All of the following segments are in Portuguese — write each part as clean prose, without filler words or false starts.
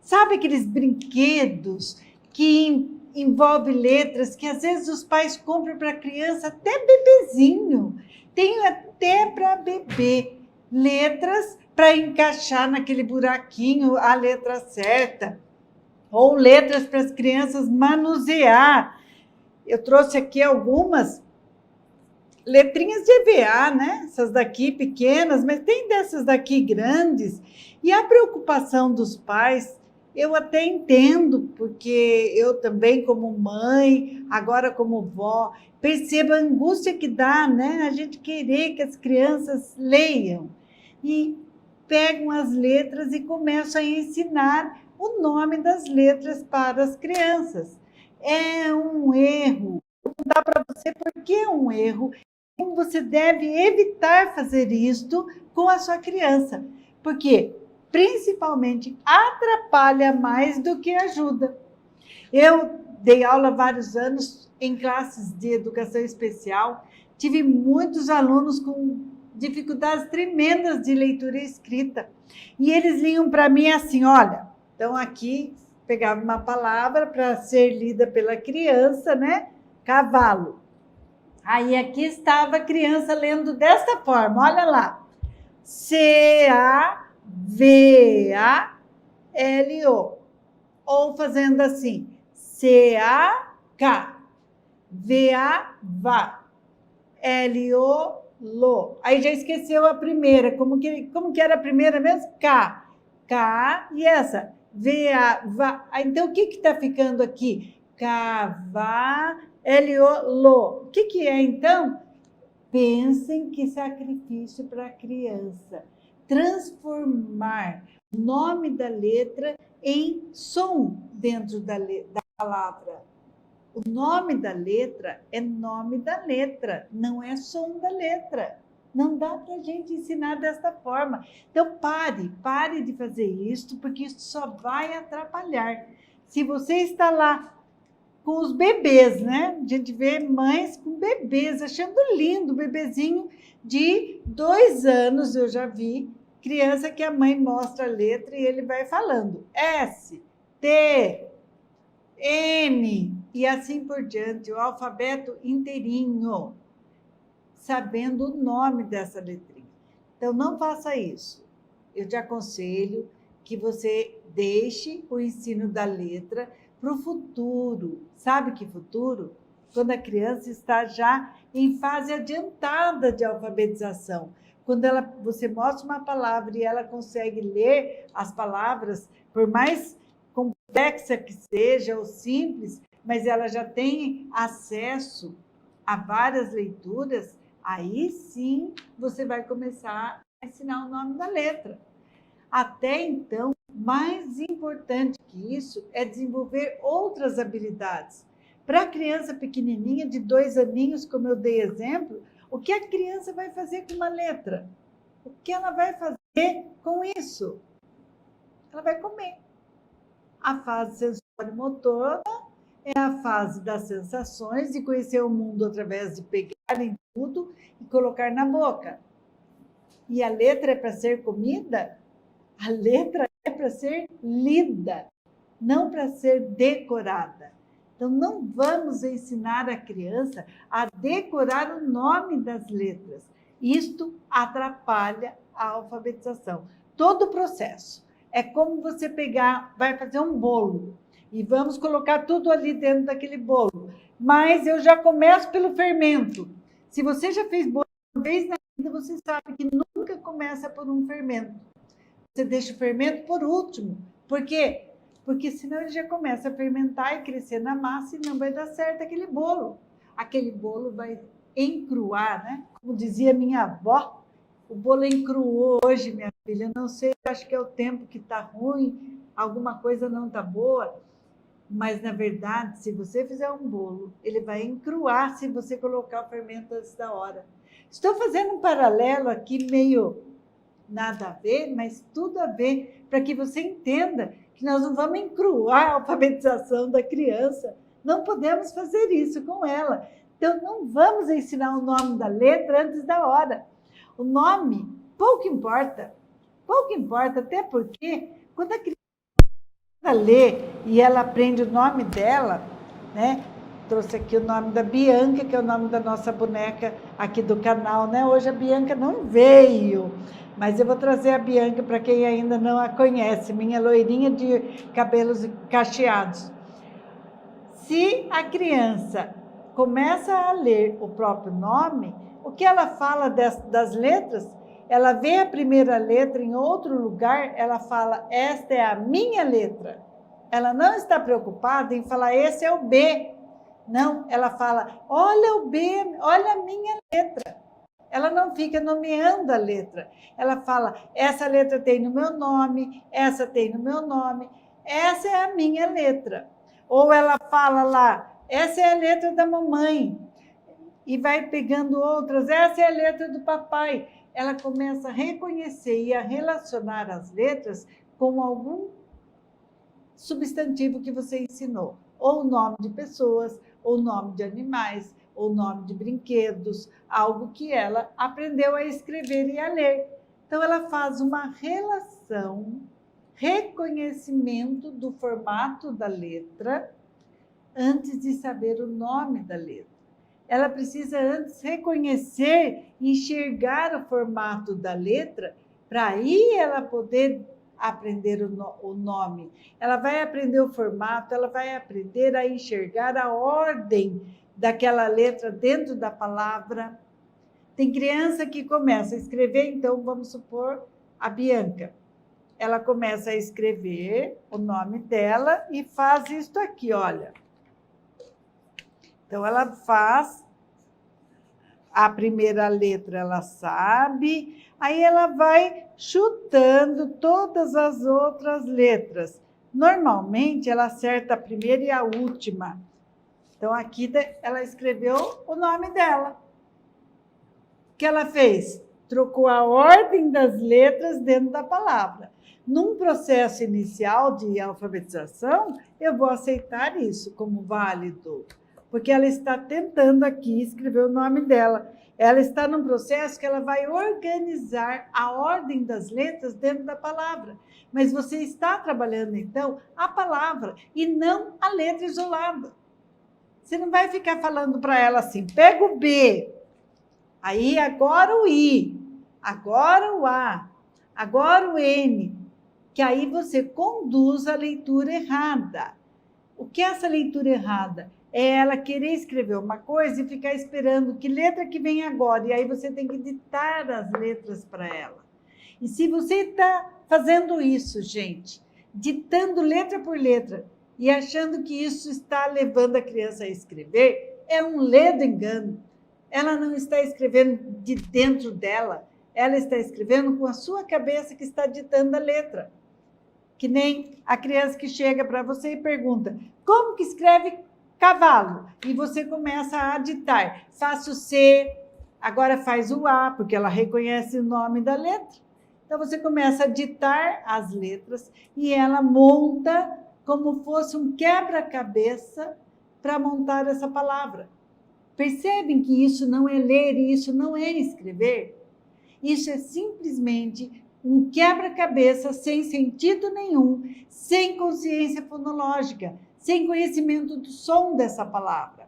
Sabe aqueles brinquedos que envolvem letras que às vezes os pais compram para criança, até bebezinho. Tem até para bebê letras para encaixar naquele buraquinho a letra certa, ou letras para as crianças manusear. Eu trouxe aqui algumas letrinhas de EVA, né? Essas daqui pequenas, mas tem dessas daqui grandes. E a preocupação dos pais, eu até entendo, porque eu também, como mãe, agora como vó, percebo a angústia que dá, né? A gente querer que as crianças leiam. E pegam as letras e começam a ensinar o nome das letras para as crianças. É um erro. Não dá para você, porque é um erro. Como você deve evitar fazer isto com a sua criança, porque principalmente atrapalha mais do que ajuda. Eu dei aula há vários anos em classes de educação especial, tive muitos alunos com dificuldades tremendas de leitura e escrita, e eles liam para mim assim, olha, então aqui pegava uma palavra para ser lida pela criança, né? Cavalo. Aí aqui estava a criança lendo desta forma, olha lá. C-A-V-A-L-O. Ou fazendo assim, C-A-K. V-A-VA. L-O-LO. Aí já esqueceu a primeira. Como que era a primeira mesmo? K. K e essa. V-A-VA. Então, o que está ficando aqui? K-VA. L-O-LO. O que é, então? Pensem que sacrifício para a criança. Transformar o nome da letra em som dentro da palavra. O nome da letra é nome da letra, não é som da letra. Não dá para a gente ensinar desta forma. Então, pare de fazer isso, porque isso só vai atrapalhar. Se você está lá com os bebês, né? A gente vê mães com bebês, achando lindo, bebezinho de 2 anos, eu já vi, criança que a mãe mostra a letra e ele vai falando S, T, N, e assim por diante, o alfabeto inteirinho, sabendo o nome dessa letrinha. Então, não faça isso. Eu te aconselho que você deixe o ensino da letra para o futuro. Sabe que futuro? Quando a criança está já em fase adiantada de alfabetização. Quando você mostra uma palavra e ela consegue ler as palavras, por mais complexa que seja ou simples, mas ela já tem acesso a várias leituras, aí sim você vai começar a ensinar o nome da letra. Até então, mais importante que isso é desenvolver outras habilidades. Para a criança pequenininha, de 2 aninhos, como eu dei exemplo, o que a criança vai fazer com uma letra? O que ela vai fazer com isso? Ela vai comer. A fase sensório-motora é a fase das sensações, de conhecer o mundo através de pegar em tudo e colocar na boca. E a letra é para ser comida? A letra é para ser lida, não para ser decorada. Então, não vamos ensinar a criança a decorar o nome das letras. Isto atrapalha a alfabetização. Todo o processo. É como você vai fazer um bolo e vamos colocar tudo ali dentro daquele bolo. Mas eu já começo pelo fermento. Se você já fez bolo uma vez na vida, você sabe que nunca começa por um fermento. Você deixa o fermento por último. Por quê? Porque senão ele já começa a fermentar e crescer na massa e não vai dar certo aquele bolo. Aquele bolo vai encruar, né? Como dizia minha avó, o bolo encruou hoje, minha filha. Não sei, acho que é o tempo que está ruim, alguma coisa não está boa. Mas, na verdade, se você fizer um bolo, ele vai encruar se você colocar o fermento antes da hora. Estou fazendo um paralelo aqui meio nada a ver, mas tudo a ver, para que você entenda que nós não vamos encruar a alfabetização da criança. Não podemos fazer isso com ela. Então, não vamos ensinar o nome da letra antes da hora. O nome, pouco importa, até porque quando a criança lê e ela aprende o nome dela, né? Trouxe aqui o nome da Bianca, que é o nome da nossa boneca aqui do canal, né? Hoje a Bianca não veio, mas eu vou trazer a Bianca para quem ainda não a conhece, minha loirinha de cabelos cacheados. Se a criança começa a ler o próprio nome, o que ela fala das letras, ela vê a primeira letra em outro lugar, ela fala, esta é a minha letra. Ela não está preocupada em falar, esse é o B. Não, ela fala, olha o B, olha a minha letra. Ela não fica nomeando a letra. Ela fala, essa letra tem no meu nome, essa tem no meu nome, essa é a minha letra. Ou ela fala lá, essa é a letra da mamãe. E vai pegando outras, essa é a letra do papai. Ela começa a reconhecer e a relacionar as letras com algum substantivo que você ensinou. Ou nome de pessoas, ou nome de animais, ou nome de brinquedos, algo que ela aprendeu a escrever e a ler. Então, ela faz uma relação, reconhecimento do formato da letra, antes de saber o nome da letra. Ela precisa antes reconhecer, enxergar o formato da letra, para aí ela poder aprender o nome. Ela vai aprender o formato, ela vai aprender a enxergar a ordem daquela letra dentro da palavra. Tem criança que começa a escrever, então vamos supor a Bianca. Ela começa a escrever o nome dela e faz isto aqui, olha. Então, ela faz a primeira letra, ela sabe, aí ela vai chutando todas as outras letras. Normalmente, ela acerta a primeira e a última. Então, aqui ela escreveu o nome dela. O que ela fez? Trocou a ordem das letras dentro da palavra. Num processo inicial de alfabetização, eu vou aceitar isso como válido, porque ela está tentando aqui escrever o nome dela. Ela está num processo que ela vai organizar a ordem das letras dentro da palavra. Mas você está trabalhando, então, a palavra e não a letra isolada. Você não vai ficar falando para ela assim, pega o B, aí agora o I, agora o A, agora o N, que aí você conduz a leitura errada. O que é essa leitura errada? É ela querer escrever uma coisa e ficar esperando que letra que vem agora, e aí você tem que ditar as letras para ela. E se você está fazendo isso, gente, ditando letra por letra e achando que isso está levando a criança a escrever, é um ledo engano. Ela não está escrevendo de dentro dela, ela está escrevendo com a sua cabeça que está ditando a letra. Que nem a criança que chega para você e pergunta, como que escreve cavalo? E você começa a ditar, faço C, agora faz o A, porque ela reconhece o nome da letra. Então, você começa a ditar as letras e ela monta como fosse um quebra-cabeça para montar essa palavra. Percebem que isso não é ler e isso não é escrever? Isso é simplesmente um quebra-cabeça sem sentido nenhum, sem consciência fonológica, sem conhecimento do som dessa palavra.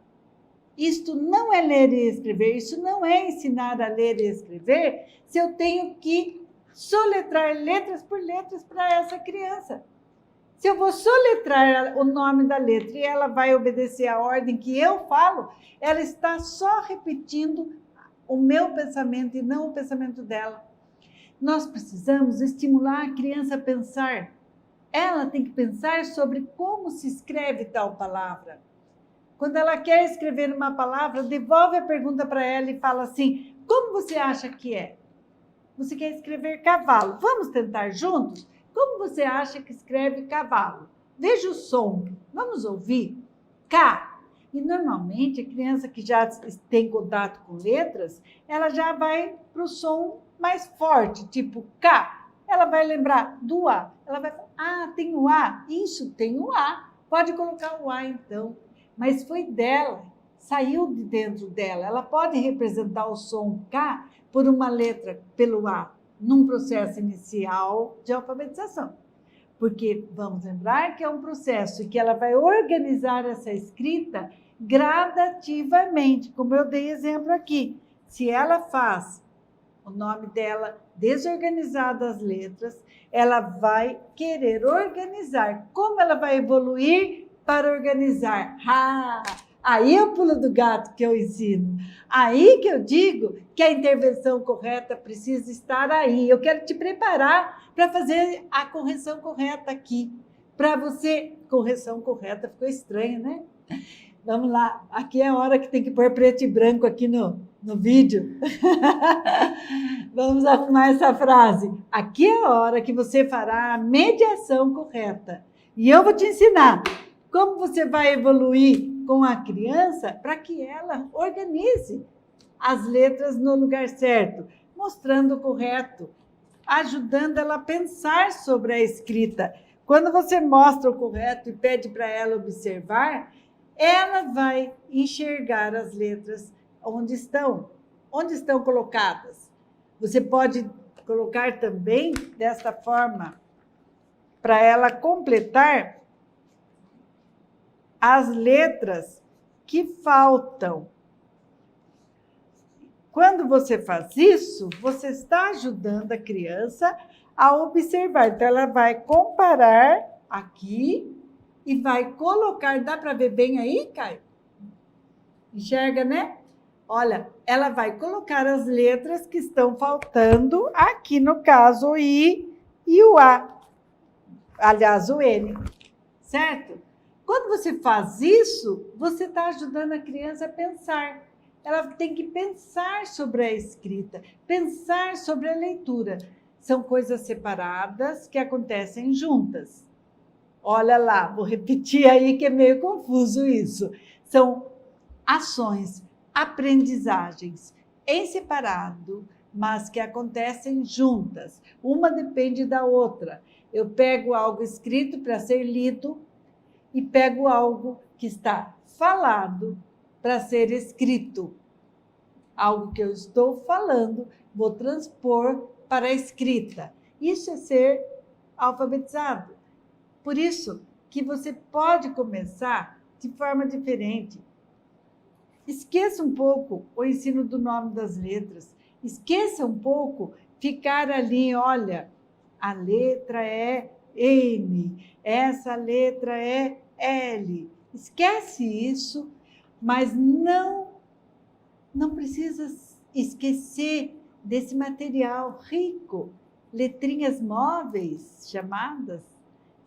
Isto não é ler e escrever, isso não é ensinar a ler e escrever, se eu tenho que soletrar letras por letras para essa criança. Se eu vou soletrar o nome da letra e ela vai obedecer a ordem que eu falo, ela está só repetindo o meu pensamento e não o pensamento dela. Nós precisamos estimular a criança a pensar. Ela tem que pensar sobre como se escreve tal palavra. Quando ela quer escrever uma palavra, devolve a pergunta para ela e fala assim, como você acha que é? Você quer escrever cavalo. Vamos tentar juntos? Como você acha que escreve cavalo? Veja o som. Vamos ouvir? K. E normalmente a criança que já tem contato com letras, ela já vai para o som mais forte, tipo K. Ela vai lembrar do A. Ela vai falar, ah, tem o A. Isso, tem o A. Pode colocar o A, então. Mas foi dela, saiu de dentro dela. Ela pode representar o som K por uma letra, pelo A, num processo inicial de alfabetização. Porque vamos lembrar que é um processo e que ela vai organizar essa escrita gradativamente, como eu dei exemplo aqui. Se ela faz o nome dela desorganizado as letras, ela vai querer organizar. Como ela vai evoluir para organizar? Aí é o pulo do gato que eu ensino. Aí que eu digo que a intervenção correta precisa estar aí. Eu quero te preparar para fazer a correção correta aqui. Para você, correção correta ficou estranho, né? Vamos lá, aqui é a hora que tem que pôr preto e branco aqui no vídeo. Vamos arrumar essa frase. Aqui é a hora que você fará a mediação correta. E eu vou te ensinar como você vai evoluir com a criança para que ela organize as letras no lugar certo, mostrando o correto, ajudando ela a pensar sobre a escrita. Quando você mostra o correto e pede para ela observar, ela vai enxergar as letras onde estão colocadas. Você pode colocar também desta forma para ela completar as letras que faltam. Quando você faz isso, você está ajudando a criança a observar. Então, ela vai comparar aqui e vai colocar, dá para ver bem aí, Caio? Enxerga, né? Olha, ela vai colocar as letras que estão faltando aqui, no caso, o I e o A. Aliás, o N, certo? Quando você faz isso, você está ajudando a criança a pensar. Ela tem que pensar sobre a escrita, pensar sobre a leitura. São coisas separadas que acontecem juntas. Olha lá, vou repetir aí que é meio confuso isso. São ações, aprendizagens em separado, mas que acontecem juntas. Uma depende da outra. Eu pego algo escrito para ser lido e pego algo que está falado para ser escrito. Algo que eu estou falando, vou transpor para a escrita. Isso é ser alfabetizado. Por isso que você pode começar de forma diferente. Esqueça um pouco o ensino do nome das letras. Esqueça um pouco ficar ali, olha, a letra é N, essa letra é L. Esquece isso, mas não precisa esquecer desse material rico. Letrinhas móveis, chamadas,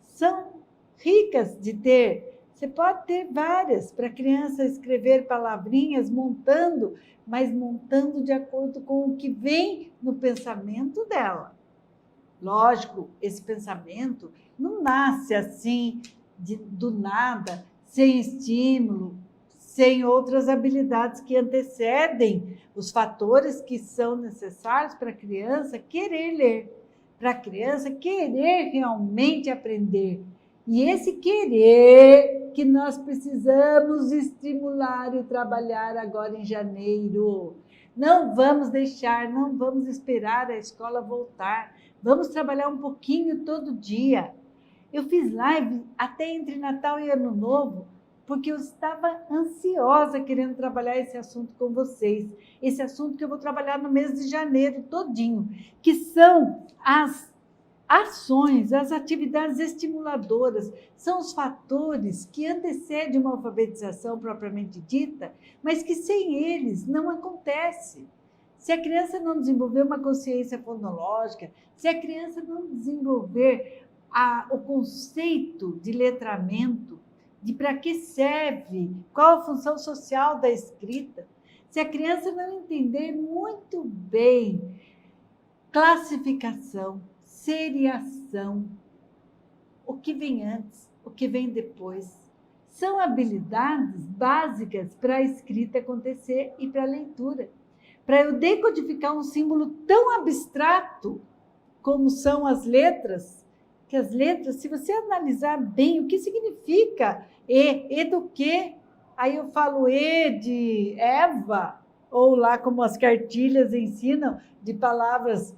são ricas de ter. Você pode ter várias para a criança escrever palavrinhas, mas montando de acordo com o que vem no pensamento dela. Lógico, esse pensamento não nasce assim, do nada, sem estímulo, sem outras habilidades que antecedem os fatores que são necessários para a criança querer ler, para a criança querer realmente aprender. E esse querer que nós precisamos estimular e trabalhar agora em janeiro. Não vamos deixar, não vamos esperar a escola voltar. Vamos trabalhar um pouquinho todo dia. Eu fiz live até entre Natal e Ano Novo, porque eu estava ansiosa querendo trabalhar esse assunto com vocês. Esse assunto que eu vou trabalhar no mês de janeiro todinho, que são as ações, as atividades estimuladoras, são os fatores que antecedem uma alfabetização propriamente dita, mas que sem eles não acontece. Se a criança não desenvolver uma consciência fonológica, se a criança não desenvolver o conceito de letramento, de para que serve, qual a função social da escrita, se a criança não entender muito bem classificação, seriação, o que vem antes, o que vem depois, são habilidades básicas para a escrita acontecer e para a leitura. Para eu decodificar um símbolo tão abstrato como são as letras, que as letras, se você analisar bem o que significa E do que, aí eu falo E de Eva, ou lá como as cartilhas ensinam, de palavras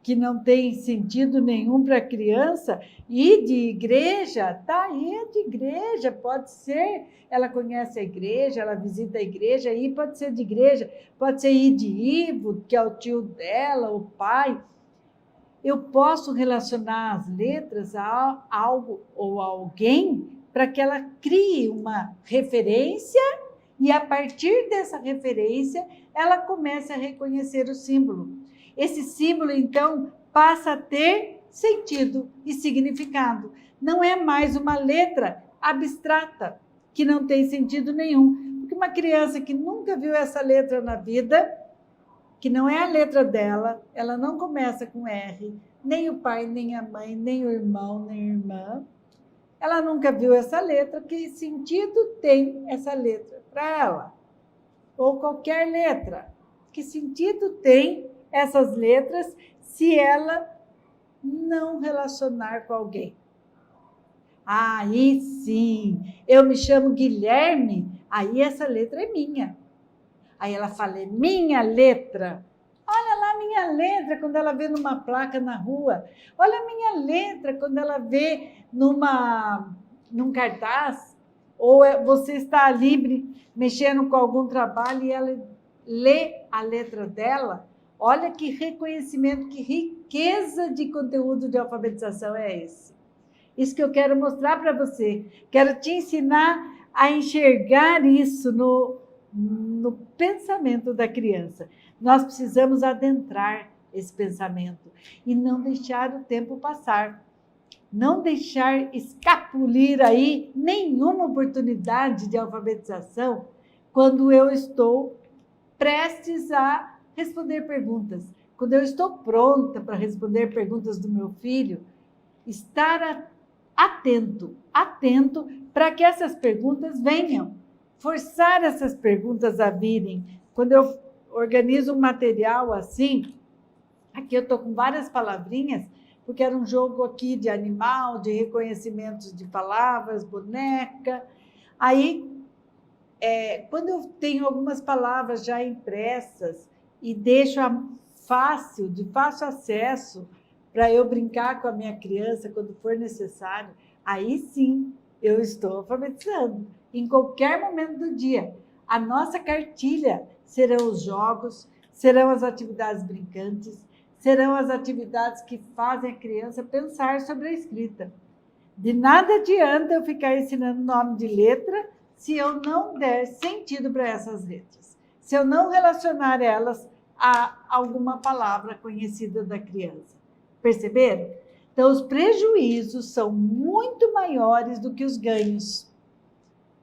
que não tem sentido nenhum para a criança, ir de igreja, tá aí é de igreja, pode ser, ela conhece a igreja, ela visita a igreja, aí pode ser de igreja, pode ser ir de Ivo, que é o tio dela, o pai. Eu posso relacionar as letras a algo ou a alguém para que ela crie uma referência e, a partir dessa referência, ela comece a reconhecer o símbolo. Esse símbolo, então, passa a ter sentido e significado. Não é mais uma letra abstrata, que não tem sentido nenhum. Porque uma criança que nunca viu essa letra na vida, que não é a letra dela, ela não começa com R, nem o pai, nem a mãe, nem o irmão, nem a irmã. Ela nunca viu essa letra, que sentido tem essa letra para ela? Ou qualquer letra. Que sentido tem essas letras se ela não relacionar com alguém? Aí sim, eu me chamo Guilherme, aí essa letra é minha. Aí ela fala, é minha letra. Olha lá a minha letra quando ela vê numa placa na rua. Olha a minha letra quando ela vê num cartaz. Ou você está livre mexendo com algum trabalho e ela lê a letra dela. Olha que reconhecimento, que riqueza de conteúdo de alfabetização é esse. Isso que eu quero mostrar para você. Quero te ensinar a enxergar isso no pensamento da criança. Nós precisamos adentrar esse pensamento e não deixar o tempo passar. Não deixar escapulir aí nenhuma oportunidade de alfabetização quando eu estou prestes a responder perguntas. Quando eu estou pronta para responder perguntas do meu filho, estar atento para que essas perguntas venham. Forçar essas perguntas a virem. Quando eu organizo um material assim, aqui eu estou com várias palavrinhas, porque era um jogo aqui de animal, de reconhecimentos de palavras, boneca. Aí, quando eu tenho algumas palavras já impressas e deixo de fácil acesso para eu brincar com a minha criança quando for necessário, aí sim eu estou alfabetizando. Em qualquer momento do dia. A nossa cartilha serão os jogos, serão as atividades brincantes, serão as atividades que fazem a criança pensar sobre a escrita. De nada adianta eu ficar ensinando nome de letra se eu não der sentido para essas letras, se eu não relacionar elas a alguma palavra conhecida da criança. Perceberam? Então, os prejuízos são muito maiores do que os ganhos.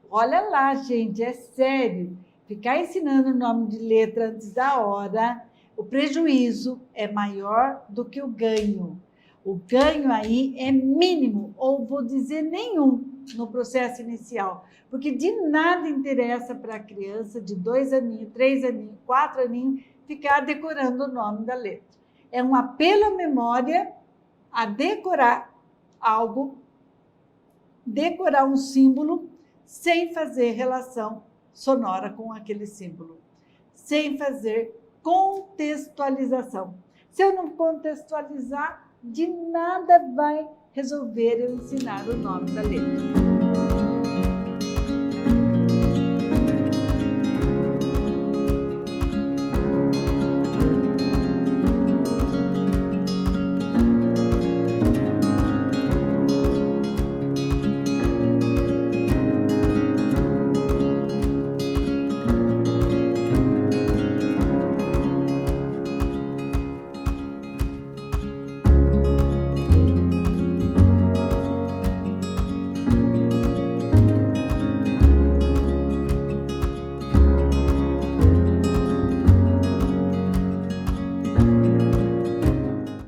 Olha lá, gente, é sério. Ficar ensinando o nome de letra antes da hora, o prejuízo é maior do que o ganho. O ganho aí é mínimo, ou vou dizer nenhum, no processo inicial. Porque de nada interessa para a criança de 2 aninhos, 3 aninhos, 4 aninhos, ficar decorando o nome da letra. É um apelo à memória a decorar algo, decorar um símbolo, sem fazer relação sonora com aquele símbolo, sem fazer contextualização. Se eu não contextualizar, de nada vai resolver eu ensinar o nome da letra.